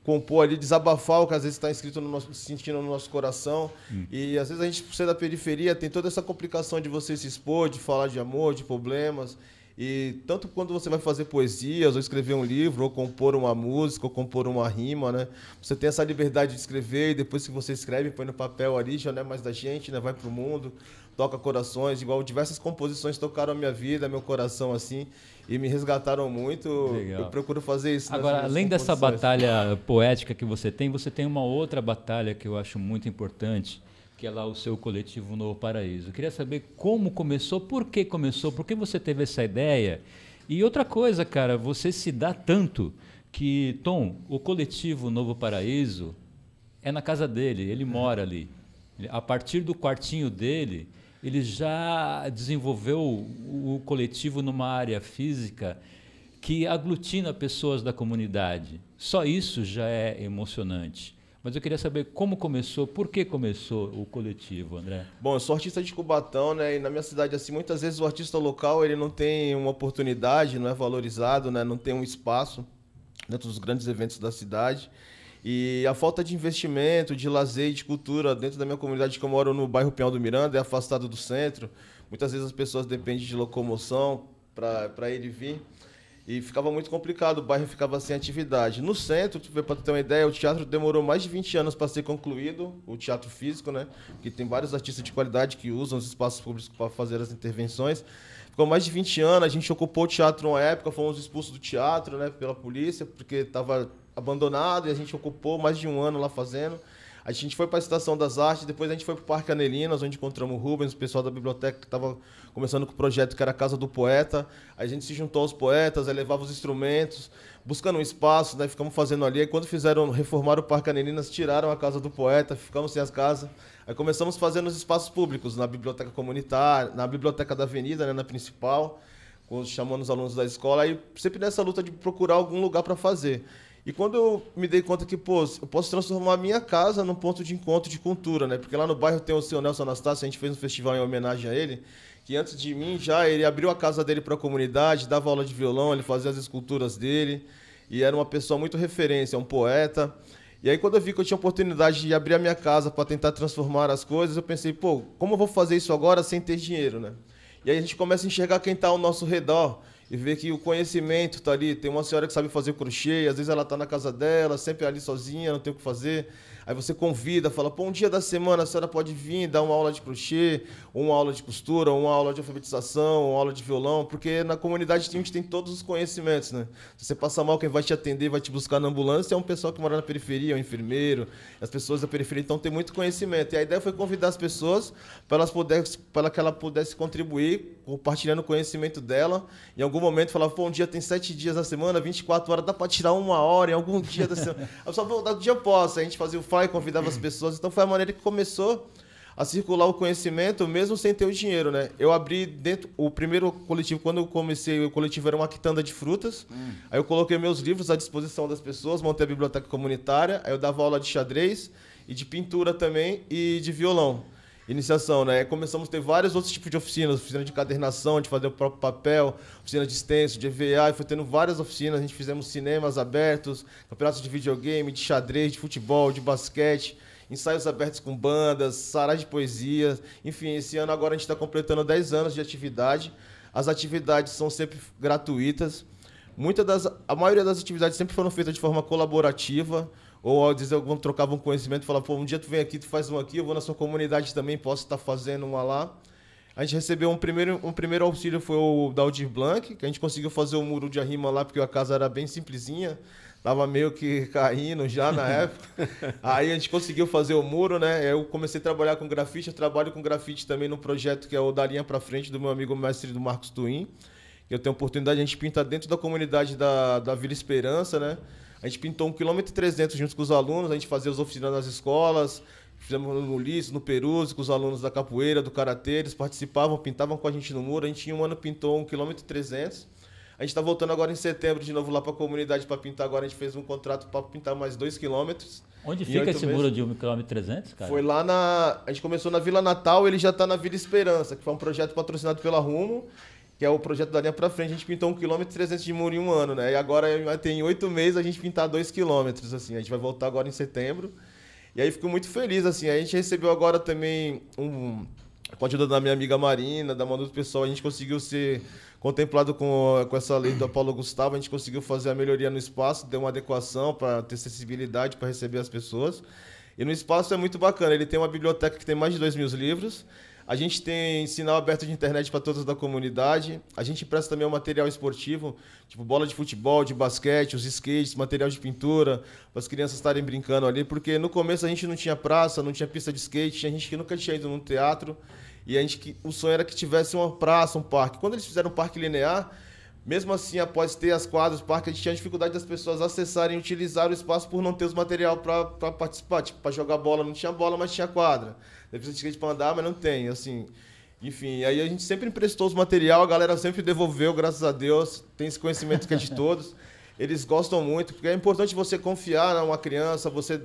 compor ali, desabafar o que às vezes está escrito sentindo no nosso coração. E às vezes a gente, por ser da periferia, tem toda essa complicação de você se expor, de falar de amor, de problemas. E tanto quando você vai fazer poesias, ou escrever um livro, ou compor uma música, ou compor uma rima, né? Você tem essa liberdade de escrever, e depois que você escreve, põe no papel ali, já não é mais da gente, né? Vai pro mundo, toca corações, igual diversas composições tocaram a minha vida, meu coração, assim, e me resgataram muito. Legal. Eu procuro fazer isso. Agora, além dessa batalha poética que você tem uma outra batalha que eu acho muito importante, que é lá o seu coletivo Novo Paraíso. Eu queria saber como começou, por que você teve essa ideia. E outra coisa, cara, você se dá tanto que, Tom, o coletivo Novo Paraíso é na casa dele, ele mora ali. A partir do quartinho dele, ele já desenvolveu o coletivo numa área física que aglutina pessoas da comunidade. Só isso já é emocionante. Mas eu queria saber como começou, por que começou o coletivo, André? Bom, eu sou artista de Cubatão, né? E na minha cidade, assim, muitas vezes o artista local ele não tem uma oportunidade, não é valorizado, né? Não tem um espaço dentro dos grandes eventos da cidade. E a falta de investimento, de lazer e de cultura dentro da minha comunidade, que eu moro no bairro Pinhal do Miranda, é afastado do centro. Muitas vezes as pessoas dependem de locomoção para ir e vir. E ficava muito complicado, o bairro ficava sem atividade. No centro, para ter uma ideia, o teatro demorou mais de 20 anos para ser concluído, o teatro físico, né? Porque tem vários artistas de qualidade que usam os espaços públicos para fazer as intervenções. Ficou mais de 20 anos, a gente ocupou o teatro uma época, fomos expulsos do teatro, né, pela polícia, porque estava abandonado, e a gente ocupou mais de um ano lá fazendo. A gente foi para a Estação das Artes, depois a gente foi para o Parque Anelinas, onde encontramos o Rubens, o pessoal da biblioteca que estava começando com o projeto que era a Casa do Poeta. A gente se juntou aos poetas, aí levava os instrumentos, buscando um espaço, né, ficamos fazendo ali. Aí quando reformaram o Parque Anelinas, tiraram a Casa do Poeta, ficamos sem as casas. Aí começamos fazendo os espaços públicos, na biblioteca comunitária, na biblioteca da Avenida, né, na principal, chamando os alunos da escola, aí sempre nessa luta de procurar algum lugar para fazer. E quando eu me dei conta que, pô, eu posso transformar a minha casa num ponto de encontro de cultura, né? Porque lá no bairro tem o seu Nelson Anastácio, a gente fez um festival em homenagem a ele, que antes de mim já ele abriu a casa dele para a comunidade, dava aula de violão, ele fazia as esculturas dele, e era uma pessoa muito referência, um poeta. E aí quando eu vi que eu tinha oportunidade de abrir a minha casa para tentar transformar as coisas, eu pensei, pô, como eu vou fazer isso agora sem ter dinheiro, né? E aí a gente começa a enxergar quem está ao nosso redor, e ver que o conhecimento está ali. Tem uma senhora que sabe fazer crochê, às vezes ela está na casa dela, sempre ali sozinha, não tem o que fazer. Aí você convida, fala, pô, um dia da semana a senhora pode vir dar uma aula de crochê, ou uma aula de costura, ou uma aula de alfabetização, ou uma aula de violão, porque na comunidade a gente tem todos os conhecimentos, né? Se você passar mal, quem vai te atender, vai te buscar na ambulância é um pessoal que mora na periferia, é um enfermeiro, as pessoas da periferia, então tem muito conhecimento. E a ideia foi convidar as pessoas para que ela pudesse contribuir, compartilhando o conhecimento dela. Em algum momento falava, pô, um dia tem 7 dias da semana, 24 horas, dá para tirar 1 hora em algum dia da semana. Eu só vou dar o dia eu posso, a gente fazia o flyer, convidava as pessoas. Então foi a maneira que começou a circular o conhecimento, mesmo sem ter o dinheiro, né? Eu abri dentro, o primeiro coletivo, quando eu comecei, o coletivo era uma quitanda de frutas. Aí eu coloquei meus livros à disposição das pessoas, montei a biblioteca comunitária, aí eu dava aula de xadrez e de pintura também e de violão. Iniciação, né? Começamos a ter vários outros tipos de oficinas, oficina de encadernação, de fazer o próprio papel, oficina de stencil, de EVA, e foi tendo várias oficinas. A gente fizemos cinemas abertos, campeonatos de videogame, de xadrez, de futebol, de basquete, ensaios abertos com bandas, sarais de poesia. Enfim, esse ano agora a gente está completando 10 anos de atividade. As atividades são sempre gratuitas. A maioria das atividades sempre foram feitas de forma colaborativa, ou ao dizer algum trocava um conhecimento, falava, pô, um dia tu vem aqui, tu faz um aqui, eu vou na sua comunidade também, posso estar fazendo uma lá. A gente recebeu um primeiro auxílio, foi o da Aldir Blanc, que a gente conseguiu fazer o muro de arrima lá, porque a casa era bem simplesinha, tava meio que caindo já na época. Aí a gente conseguiu fazer o muro, né? Eu comecei a trabalhar com grafite, eu trabalho com grafite também no projeto que é o Da Linha Pra Frente, do meu amigo mestre do Marcos Twin, que eu tenho a oportunidade, a gente pinta dentro da comunidade da Vila Esperança, né? A gente pintou 1,3 km junto com os alunos, a gente fazia as oficinas nas escolas, fizemos no Ulisses, no Peruzzi, com os alunos da capoeira, do karatê, eles participavam, pintavam com a gente no muro. A gente em um ano pintou 1,3 km. A gente está voltando agora em setembro de novo lá para a comunidade para pintar. Agora a gente fez um contrato para pintar mais 2 km. Onde fica esse muro de 1,3 km, cara? Foi lá a gente começou na Vila Natal, ele já está na Vila Esperança, que foi um projeto patrocinado pela Rumo, que é o projeto Da Linha Pra Frente. A gente pintou 1,3 km de muro em um ano, né? E agora tem 8 meses a gente pintar 2 km, assim. A gente vai voltar agora em setembro. E aí fico muito feliz, assim. A gente recebeu agora também, com a ajuda da minha amiga Marina, da mão do pessoal, a gente conseguiu ser contemplado com essa lei do Paulo Gustavo. A gente conseguiu fazer a melhoria no espaço, deu uma adequação para ter acessibilidade para receber as pessoas. E no espaço é muito bacana. Ele tem uma biblioteca que tem mais de 2.000 livros. A gente tem sinal aberto de internet para todos da comunidade. A gente empresta também um material esportivo, tipo bola de futebol, de basquete, os skates, material de pintura, para as crianças estarem brincando ali. Porque no começo a gente não tinha praça, não tinha pista de skate, tinha gente que nunca tinha ido num teatro. E o sonho era que tivesse uma praça, um parque. Quando eles fizeram um parque linear, mesmo assim, após ter as quadras, o parque, a gente tinha dificuldade das pessoas acessarem e utilizar o espaço por não ter os material para participar. Tipo, para jogar bola, não tinha bola, mas tinha quadra. Precisa de skate para andar, mas não tem, assim. Enfim, aí a gente sempre emprestou os material, a galera sempre devolveu, graças a Deus. Tem esse conhecimento que é de todos. Eles gostam muito, porque é importante você confiar numa criança, você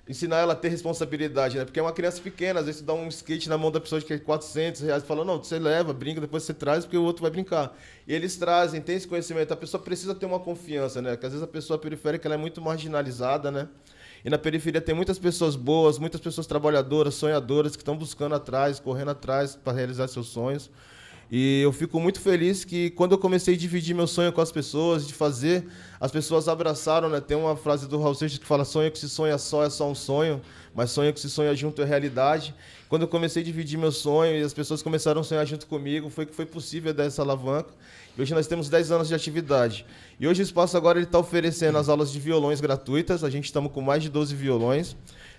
ensinar ela a ter responsabilidade, né? Porque é uma criança pequena, às vezes você dá um skate na mão da pessoa que é R$400, e fala, não, você leva, brinca, depois você traz, porque o outro vai brincar. E eles trazem, tem esse conhecimento. A pessoa precisa ter uma confiança, né? Porque às vezes a pessoa periférica ela é muito marginalizada, né? E na periferia tem muitas pessoas boas, muitas pessoas trabalhadoras, sonhadoras, que estão buscando atrás, correndo atrás para realizar seus sonhos. E eu fico muito feliz que quando eu comecei a dividir meu sonho com as pessoas, de fazer, as pessoas abraçaram, né? Tem uma frase do Raul Seixas que fala: sonho que se sonha só é só um sonho, mas sonho que se sonha junto é realidade. Quando eu comecei a dividir meu sonho e as pessoas começaram a sonhar junto comigo, foi que foi possível dar essa alavanca. E hoje nós temos 10 anos de atividade. E hoje o espaço agora está oferecendo as aulas de violões gratuitas. A gente estamos com mais de 12 violões.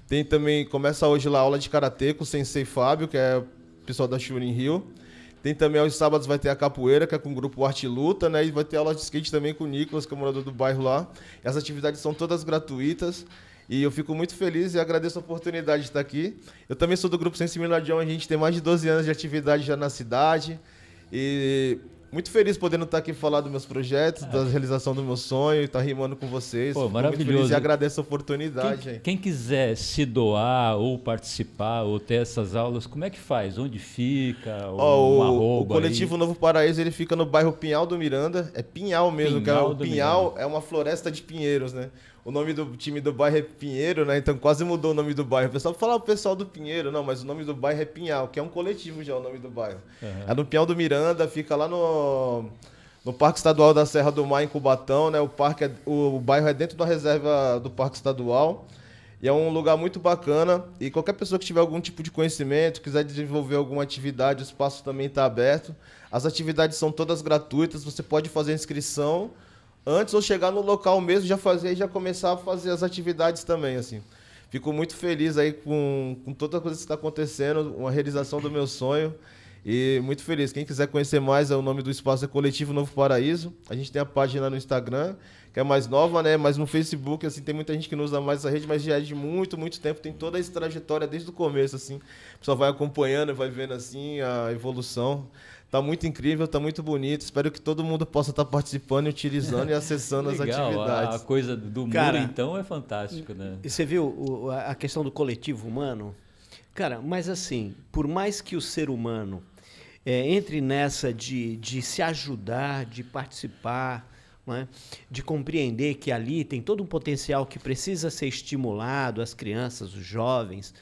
Tem também, começa hoje lá a aula de karatê com o Sensei Fábio, que é o pessoal da Shurin Rio. Tem também aos sábados vai ter a capoeira, que é com o grupo Arte e Luta, né? E vai ter aula de skate também com o Nicolas, que é morador do bairro lá. E as atividades são todas gratuitas. E eu fico muito feliz e agradeço a oportunidade de estar aqui. Eu também sou do grupo Sensibilidade, a gente tem mais de 12 anos de atividade já na cidade. E muito feliz podendo estar aqui falar dos meus projetos, da realização do meu sonho, estar rimando com vocês. Pô, Fico maravilhoso. muito feliz e agradeço a oportunidade. Quem quiser se doar ou participar ou ter essas aulas, como é que faz? Onde fica? O Coletivo aí? Novo Paraíso, ele fica no bairro Pinhal do Miranda. É Pinhal mesmo, Pinhal é uma floresta de pinheiros, né? O nome do time do bairro é Pinheiro, né? Então quase mudou o nome do bairro. O pessoal fala o pessoal do Pinheiro, não, mas o nome do bairro é Pinhal, que é um coletivo já o nome do bairro. Uhum. É no Pinhal do Miranda, fica lá no Parque Estadual da Serra do Mar, em Cubatão, né? O bairro é dentro da reserva do Parque Estadual. E é um lugar muito bacana. E qualquer pessoa que tiver algum tipo de conhecimento, quiser desenvolver alguma atividade, o espaço também está aberto. As atividades são todas gratuitas, você pode fazer inscrição antes ou chegar no local mesmo, já começar a fazer as atividades também, assim. Fico muito feliz aí com toda a coisa que está acontecendo, uma realização do meu sonho. E muito feliz. Quem quiser conhecer mais, o nome do espaço é Coletivo Novo Paraíso. A gente tem a página no Instagram, que é mais nova, né? Mas no Facebook, assim, tem muita gente que não usa mais essa rede, mas já é de muito, muito tempo. Tem toda essa trajetória desde o começo, assim. O pessoal vai acompanhando, vai vendo, assim, a evolução. Tá muito incrível, tá muito bonito. Espero que todo mundo possa estar participando, utilizando e acessando as atividades. A coisa do muro, então, é fantástico, né? E você viu a questão do coletivo humano? Cara, mas assim, por mais que o ser humano entre nessa de se ajudar, de participar, não é? De compreender que ali tem todo um potencial que precisa ser estimulado, as crianças, os jovens,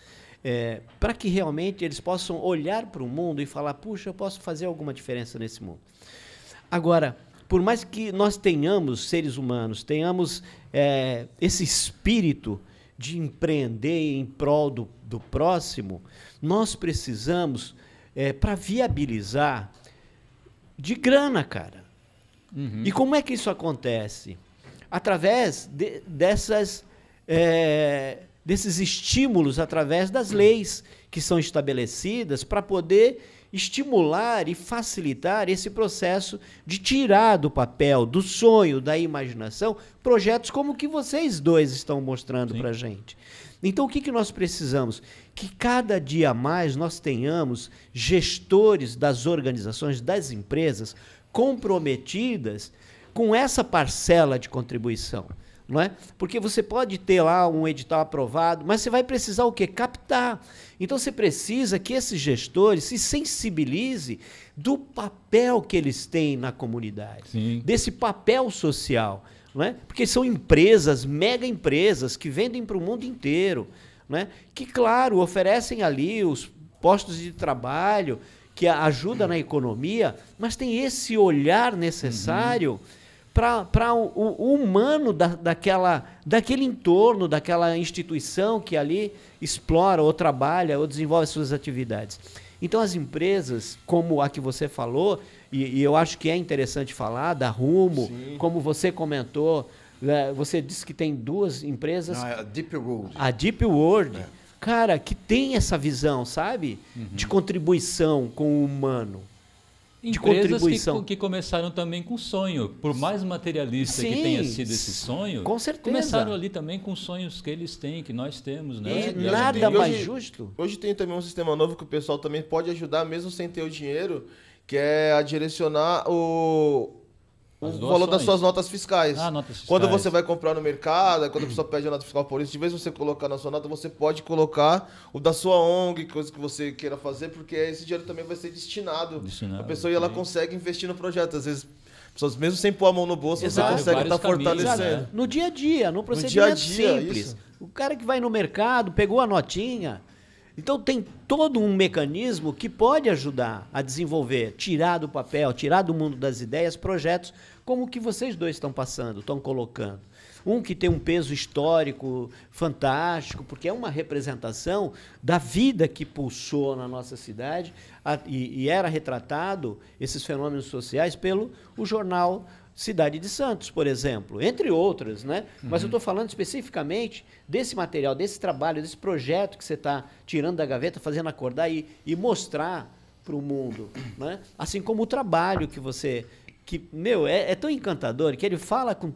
para que realmente eles possam olhar para o mundo e falar, puxa, eu posso fazer alguma diferença nesse mundo. Agora, por mais que nós tenhamos, seres humanos, tenhamos esse espírito de empreender em prol do próximo, nós precisamos, para viabilizar, de grana, cara. Uhum. E como é que isso acontece? Através desses estímulos, através das leis que são estabelecidas para poder estimular e facilitar esse processo de tirar do papel, do sonho, da imaginação, projetos como o que vocês dois estão mostrando para a gente. Então, o que nós precisamos? Que cada dia mais nós tenhamos gestores das organizações, das empresas, comprometidas com essa parcela de contribuição. Não é? Porque você pode ter lá um edital aprovado, mas você vai precisar o quê? Captar. Então você precisa que esses gestores se sensibilizem do papel que eles têm na comunidade, sim, desse papel social. Não é? Porque são empresas, mega empresas, que vendem para o mundo inteiro, não é? Que, claro, oferecem ali os postos de trabalho, que ajudam na economia, mas tem esse olhar necessário para o humano daquele entorno, daquela instituição que ali explora ou trabalha ou desenvolve suas atividades. Então, as empresas, como a que você falou, e eu acho que é interessante falar, da Rumo, sim, como você comentou, você disse que tem duas empresas... Não, é a Deep World. A Deep World, cara, que tem essa visão, sabe? De contribuição com o humano. Empresas que começaram também com sonho, por mais materialista, sim, que tenha sido esse sonho, com certeza, começaram ali também com sonhos que eles têm, que nós temos, né? Nada mais justo. Hoje tem também um sistema novo que o pessoal também pode ajudar, mesmo sem ter o dinheiro, que é a direcionar o valor das suas notas fiscais. Notas fiscais. Quando você vai comprar no mercado, quando a pessoa pede a nota fiscal por isso, de vez você colocar na sua nota, você pode colocar o da sua ONG, coisa que você queira fazer, porque esse dinheiro também vai ser destinado. A pessoa e ela consegue investir no projeto. Às vezes, pessoas mesmo sem pôr a mão no bolso, você consegue estar fortalecendo. No dia a dia, no procedimento simples. O cara que vai no mercado, pegou a notinha, Então tem todo um mecanismo que pode ajudar a desenvolver, tirar do papel, tirar do mundo das ideias, projetos como o que vocês dois estão passando, estão colocando. Um que tem um peso histórico fantástico, porque é uma representação da vida que pulsou na nossa cidade e era retratado, esses fenômenos sociais, pelo o jornal Cidade de Santos, por exemplo, entre outras, né? Mas eu estou falando especificamente desse material, desse trabalho, desse projeto que você está tirando da gaveta, fazendo acordar e mostrar para o mundo, né? Assim como o trabalho que você... é tão encantador, que ele fala com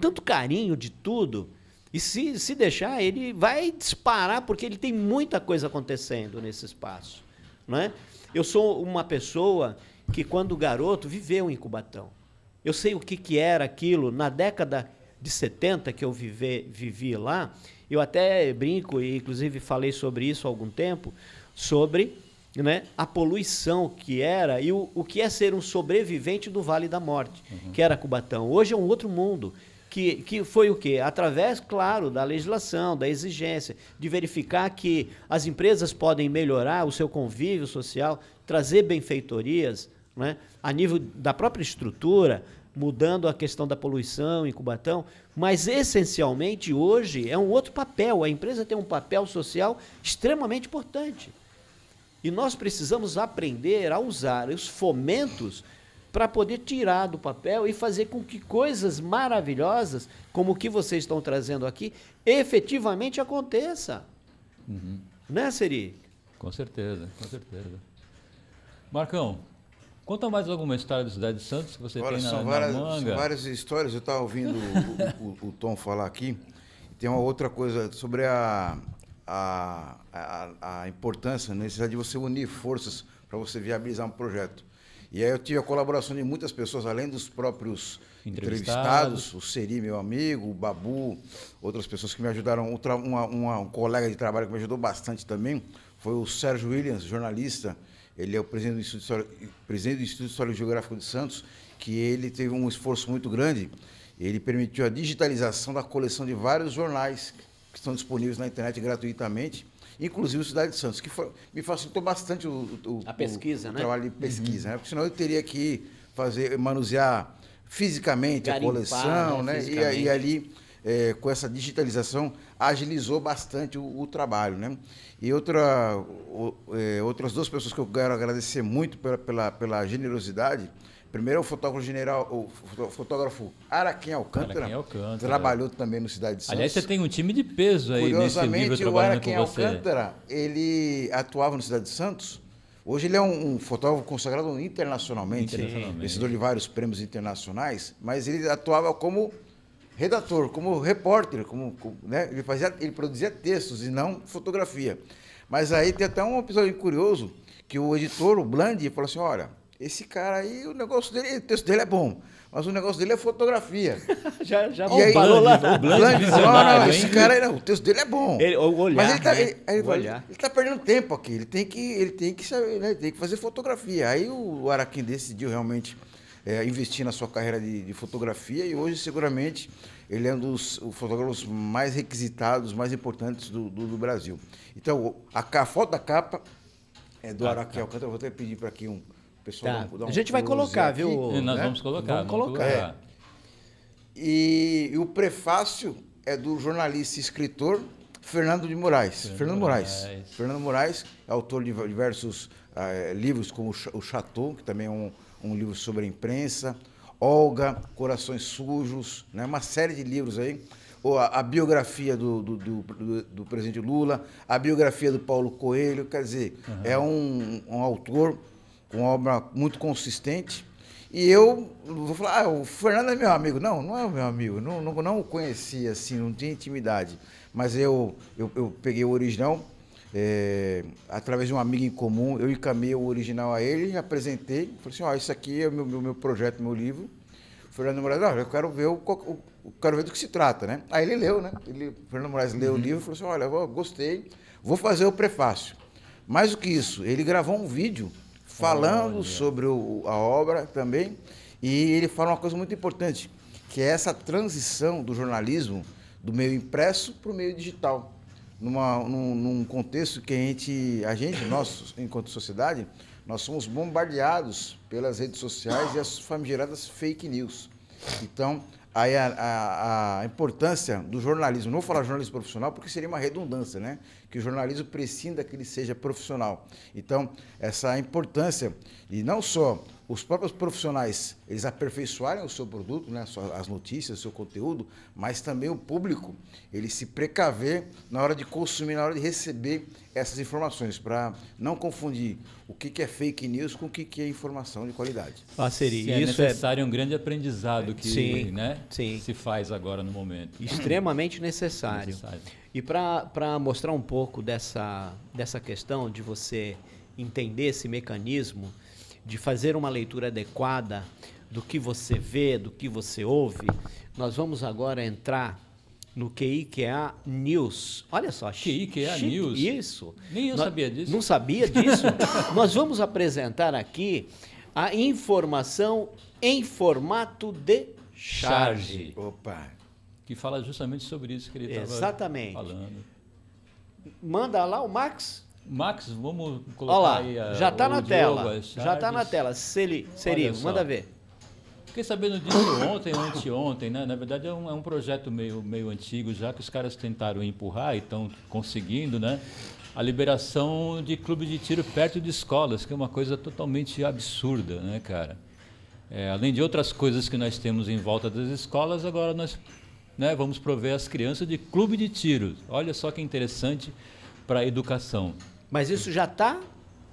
tanto carinho de tudo, e se deixar, ele vai disparar, porque ele tem muita coisa acontecendo nesse espaço, né? Eu sou uma pessoa que, quando garoto, viveu em Cubatão. Eu sei o que era aquilo. Na década de 70, que eu vivi lá, eu até brinco, e inclusive falei sobre isso há algum tempo, sobre, né, a poluição que era e o que é ser um sobrevivente do Vale da Morte, que era Cubatão. Hoje é um outro mundo, que foi o quê? Através, claro, da legislação, da exigência, de verificar que as empresas podem melhorar o seu convívio social, trazer benfeitorias, né, a nível da própria estrutura, mudando a questão da poluição em Cubatão, mas essencialmente hoje é um outro papel. A empresa tem um papel social extremamente importante. E nós precisamos aprender a usar os fomentos para poder tirar do papel e fazer com que coisas maravilhosas, como o que vocês estão trazendo aqui, efetivamente aconteça. Né, Seri? Com certeza, com certeza. Marcão, conta mais alguma história da Cidade de Santos que você tem na manga. São várias histórias. Eu estava ouvindo o Tom falar aqui. Tem uma outra coisa sobre a importância, a necessidade de você unir forças para você viabilizar um projeto. E aí eu tive a colaboração de muitas pessoas, além dos próprios entrevistados, o Seri, meu amigo, o Babu, outras pessoas que me ajudaram. Um colega de trabalho que me ajudou bastante também foi o Sérgio Williams, jornalista. Ele é o presidente do Instituto Histórico e Geográfico de Santos, que ele teve um esforço muito grande. Ele permitiu a digitalização da coleção de vários jornais que estão disponíveis na internet gratuitamente, inclusive o Cidade de Santos, que me facilitou bastante a pesquisa, o trabalho de pesquisa, né? Porque senão eu teria que manusear fisicamente a coleção, né? E ali, com essa digitalização, agilizou bastante o trabalho, né? E outras duas pessoas que eu quero agradecer muito pela generosidade. Primeiro, o fotógrafo Araquém Alcântara, trabalhou também no Cidade de Santos. Aliás, você tem um time de peso aí nesse nível trabalhando com você. O Araquém Alcântara, ele atuava no Cidade de Santos. Hoje ele é um fotógrafo consagrado internacionalmente, vencedor de vários prêmios internacionais, mas ele atuava como redator, como repórter, né? Ele produzia textos e não fotografia. Mas aí tem até um episódio curioso, que o editor, o Blandi, falou assim, olha, esse cara aí, o texto dele é bom, mas o negócio dele é fotografia. já e aí, parou lá. O Blandi visionário, esse cara aí, não, o texto dele é bom. Mas ele está perdendo tempo aqui, ele tem que saber, né? Ele tem que fazer fotografia. Aí o Araquém decidiu realmente investir na sua carreira de fotografia, e hoje seguramente ele é um dos fotógrafos mais requisitados, mais importantes do Brasil. Então, a foto da capa é do Araquém Alcântara. Vou até pedir para aqui pessoal a gente vai colocar, aqui, viu? Nós né? vamos colocar. E o prefácio é do jornalista e escritor Fernando de Moraes. Fernando Moraes é autor de diversos livros, como o Chateau, que também é um livro sobre a imprensa, Olga, Corações Sujos, né? Uma série de livros aí. Ou a biografia do presidente Lula, a biografia do Paulo Coelho, quer dizer, é um autor com uma obra muito consistente. E eu vou falar, o Fernando é meu amigo. Não, não é o meu amigo, não o conhecia assim, não tinha intimidade. Mas eu peguei o original, através de um amigo em comum, eu encaminhei o original a ele, apresentei, falei assim, isso aqui é o meu projeto, meu livro. O Fernando Moraes, eu quero ver do que se trata, né? Aí ele leu, né? O Fernando Moraes leu o livro e falou assim, olha, eu gostei, vou fazer o prefácio. Mais do que isso, ele gravou um vídeo falando sobre a obra também, e ele fala uma coisa muito importante, que é essa transição do jornalismo, do meio impresso para o meio digital. num contexto que nós, enquanto sociedade, nós somos bombardeados pelas redes sociais e as famigeradas fake news. Então, aí a importância do jornalismo, não vou falar jornalismo profissional porque seria uma redundância, né? Que o jornalismo prescinda que ele seja profissional. Então, essa importância, e não só os próprios profissionais, eles aperfeiçoarem o seu produto, né? As notícias, o seu conteúdo, mas também o público, ele se precaver na hora de consumir, na hora de receber essas informações, para não confundir o que é fake news com o que é informação de qualidade. Seria isso necessário um grande aprendizado que sim, né, sim. se faz agora no momento. Extremamente necessário. E para mostrar um pouco dessa questão de você entender esse mecanismo, de fazer uma leitura adequada do que você vê, do que você ouve, nós vamos agora entrar no QIQA News. Olha só. QIQA News? Isso. Nem eu sabia disso. Não sabia disso? Nós vamos apresentar aqui a informação em formato de charge. Opa! Que fala justamente sobre isso que ele estava falando. Manda lá o Max. Max, vamos colocar olha lá, aí já está na Diogo, tela. Já está na tela. Seri, manda ver. Fiquei sabendo disso ontem ou anteontem, né? Na verdade é um projeto meio antigo já, que os caras tentaram empurrar e estão conseguindo, né? A liberação de clube de tiro perto de escolas, que é uma coisa totalmente absurda, né, cara? Além de outras coisas que nós temos em volta das escolas, agora nós, né, vamos prover as crianças de clube de tiro. Olha só que interessante para a educação. Mas isso já está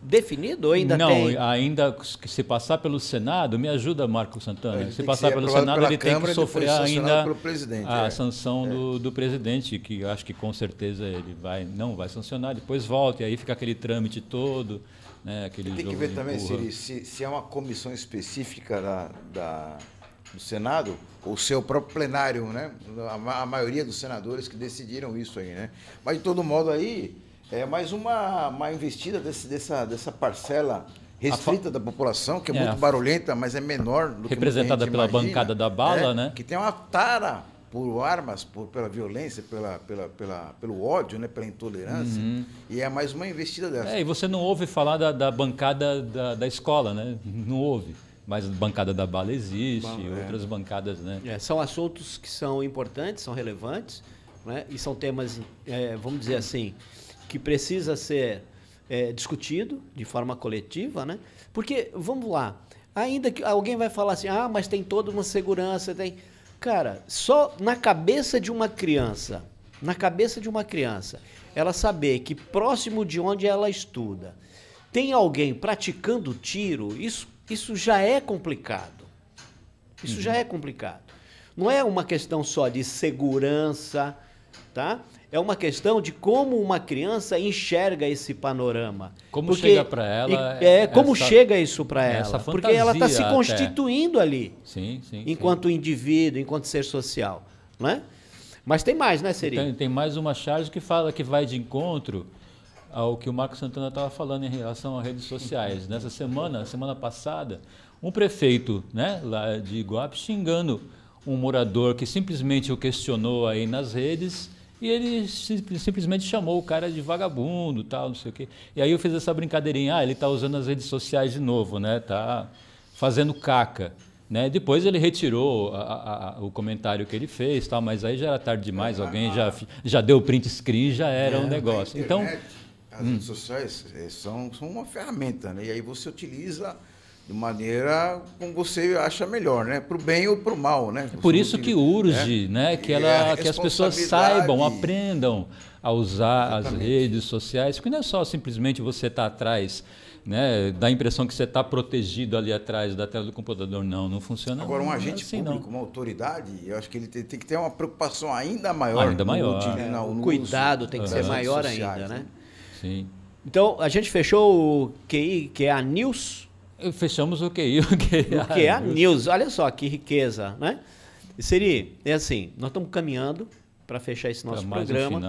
definido ou ainda não, tem? Não, ainda se passar pelo Senado, me ajuda, Marco Santana, se passar pelo Senado ele tem que sofrer ainda a sanção do presidente, que eu acho que com certeza ele não vai sancionar, depois volta, e aí fica aquele trâmite todo, né, aquele tem que ver também se é uma comissão específica do Senado, ou se é o próprio plenário, né? A maioria dos senadores que decidiram isso aí, né? Mas, de todo modo, aí é mais uma investida dessa parcela restrita da população, que é muito barulhenta, mas é menor do que representada pela bancada da bala, né? Que tem uma tara por armas, pela violência, pelo ódio, né? Pela intolerância. E é mais uma investida dessa. E você não ouve falar da bancada da escola, né? Não ouve. Mas a bancada da bala existe, outras bancadas, né? São assuntos que são importantes, são relevantes, né? E são temas, vamos dizer assim, que precisa ser discutido de forma coletiva, né? Porque, vamos lá, ainda que alguém vai falar assim, mas tem toda uma segurança, tem... Cara, só na cabeça de uma criança, ela saber que próximo de onde ela estuda, tem alguém praticando tiro, isso já é complicado. Isso já é complicado. Não é uma questão só de segurança, tá? É uma questão de como uma criança enxerga esse panorama. Como chega para ela... como chega isso para ela. Porque ela está se constituindo ali. Sim, enquanto indivíduo, enquanto ser social. Não é? Mas tem mais, né, Seri? Tem mais uma charge que fala que vai de encontro ao que o Marco Santana estava falando em relação às redes sociais. Nessa semana passada, um prefeito, né, lá de Iguape xingando um morador que simplesmente o questionou aí nas redes e ele simplesmente chamou o cara de vagabundo, tal, não sei o quê. E aí eu fiz essa brincadeirinha, ele está usando as redes sociais de novo, né, tá fazendo caca. Né? Depois ele retirou o comentário que ele fez, tal, mas aí já era tarde demais, alguém já deu print screen, já era um negócio. Então, as redes sociais são uma ferramenta, né? E aí você utiliza de maneira como você acha melhor, né? Para o bem ou para o mal, né? Por isso que urge, né? Que as pessoas saibam, aprendam a usar as redes sociais, porque não é só simplesmente você estar atrás, né? Dá a impressão que você está protegido ali atrás da tela do computador. Não funciona. Agora, um agente público, uma autoridade, eu acho que ele tem que ter uma preocupação ainda maior. O cuidado tem que ser maior ainda, né? Sim. Então, a gente fechou o QIQA News? Fechamos o QIQA News. Olha só que riqueza, né? Seri, assim, nós estamos caminhando para fechar esse nosso programa,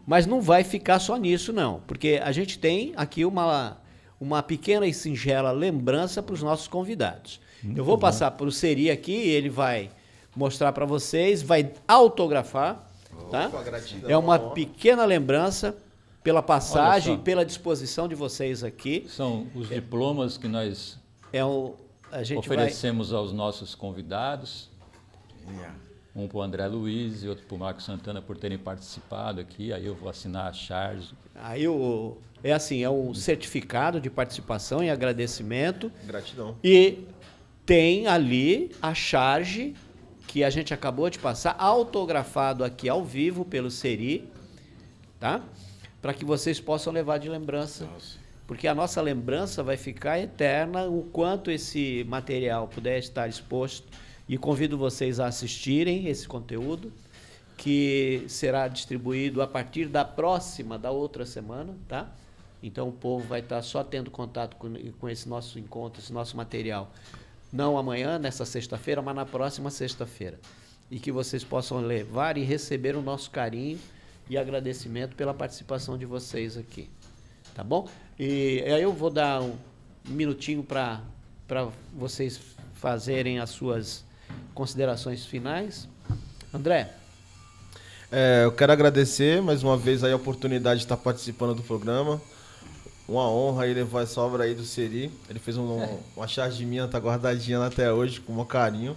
mas não vai ficar só nisso, não. Porque a gente tem aqui uma pequena e singela lembrança para os nossos convidados. Eu vou passar para o Seri aqui, ele vai mostrar para vocês, vai autografar Tá? Opa, gratidão. É uma pequena lembrança pela passagem, Olha só. pela disposição de vocês aqui. São os diplomas que nós A gente oferecemos aos nossos convidados. Yeah. Um para o André Luiz e outro para o Marcos Santana por terem participado aqui. Aí eu vou assinar a charge. Aí é assim, é um certificado de participação e agradecimento. Gratidão. E tem ali a charge que a gente acabou de passar, autografado aqui ao vivo pelo Seri, tá? Para que vocês possam levar de lembrança. Nossa. Porque a nossa lembrança vai ficar eterna o quanto esse material puder estar exposto. E convido vocês a assistirem esse conteúdo, que será distribuído a partir da outra semana, tá? Então o povo vai estar só tendo contato com esse nosso encontro, esse nosso material. Não amanhã, nessa sexta-feira, mas na próxima sexta-feira. E que vocês possam levar e receber o nosso carinho e agradecimento pela participação de vocês aqui. Tá bom? E aí eu vou dar um minutinho para vocês fazerem as suas considerações finais. André? Eu quero agradecer mais uma vez aí a oportunidade de estar participando do programa. Uma honra aí levar essa obra aí do Seri. Ele fez uma charge minha, tá guardadinha até hoje, com um carinho.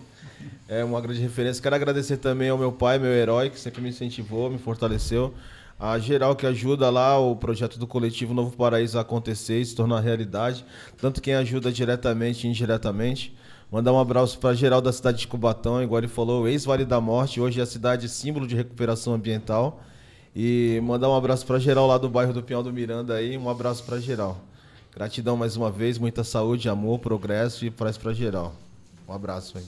É uma grande referência. Quero agradecer também ao meu pai, meu herói, que sempre me incentivou, me fortaleceu. A geral que ajuda lá o projeto do Coletivo Novo Paraíso a acontecer e se tornar realidade. Tanto quem ajuda diretamente e indiretamente. Mandar um abraço para geral da cidade de Cubatão, igual ele falou, ex-Vale da Morte, hoje é a cidade símbolo de recuperação ambiental. E mandar um abraço para geral lá do bairro do Pinhal do Miranda aí, um abraço para geral. Gratidão mais uma vez, muita saúde, amor, progresso e paz para geral. Um abraço aí.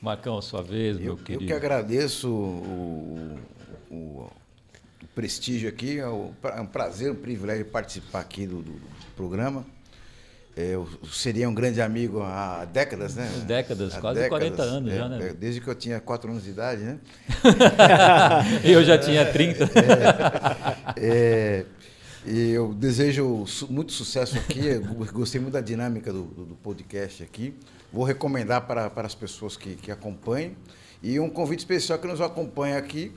Marcão, a sua vez, meu Eu querido. que agradeço o prestígio aqui, é um prazer, um privilégio participar aqui do programa. Eu seria um grande amigo há décadas, né? Décadas, quase 40 anos já, né? Desde que eu tinha 4 anos de idade, né? Eu já tinha 30. E eu desejo muito sucesso aqui, eu gostei muito da dinâmica do podcast aqui. Vou recomendar para as pessoas que acompanhem. E um convite especial que nos acompanha aqui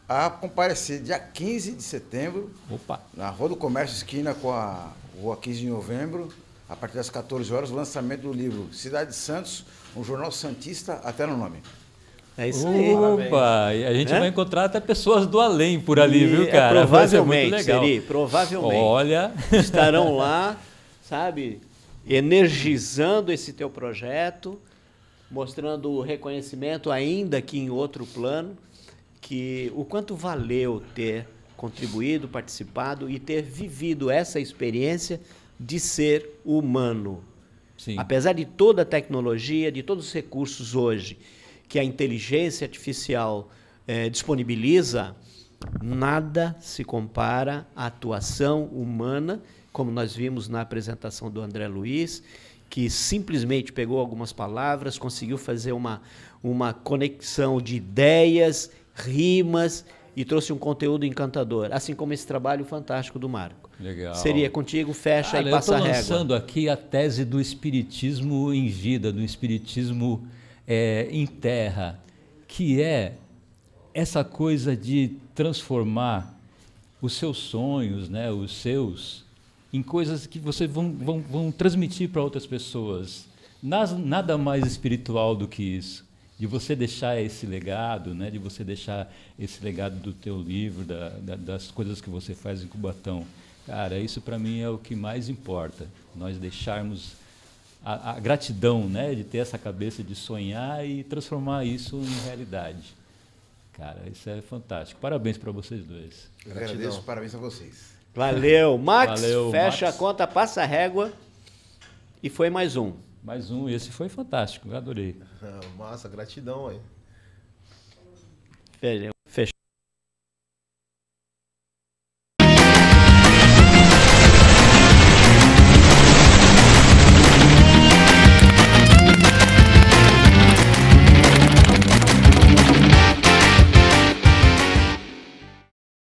a comparecer dia 15 de setembro, Opa. na Rua do Comércio, esquina com a Rua 15 de Novembro, a partir das 14 horas, o lançamento do livro Cidade de Santos, um jornal santista até no nome. É isso aí. Opa! E a gente vai encontrar até pessoas do além por ali, viu, cara? Provavelmente, vai ser muito legal. Seri, provavelmente. Olha, Estarão lá, sabe, energizando esse teu projeto, mostrando o reconhecimento ainda que em outro plano, que o quanto valeu ter contribuído, participado e ter vivido essa experiência de ser humano. sim. Apesar de toda a tecnologia, de todos os recursos hoje que a inteligência artificial disponibiliza, nada se compara à atuação humana, como nós vimos na apresentação do André Luiz, que simplesmente pegou algumas palavras, conseguiu fazer uma conexão de ideias, rimas e trouxe um conteúdo encantador, assim como esse trabalho fantástico do Marco. Legal. Seria contigo, fecha Cara, e passa a eu estou régua. lançando aqui a tese do espiritismo em vida, do espiritismo em terra, que é essa coisa de transformar os seus sonhos, né, os seus, em coisas que vocês vão transmitir para outras pessoas. Nada mais espiritual do que isso. De você deixar esse legado, né, de você deixar esse legado do teu livro, das coisas que você faz em Cubatão. Cara, isso para mim é o que mais importa. Nós deixarmos a gratidão, né, de ter essa cabeça de sonhar e transformar isso em realidade. Cara, isso é fantástico. Parabéns para vocês dois. Agradeço, parabéns a vocês. Valeu, Max. Valeu, Fecha Max. a conta, passa a régua. E foi mais um. Mais um, esse foi fantástico, eu adorei. Massa, gratidão aí. Velho.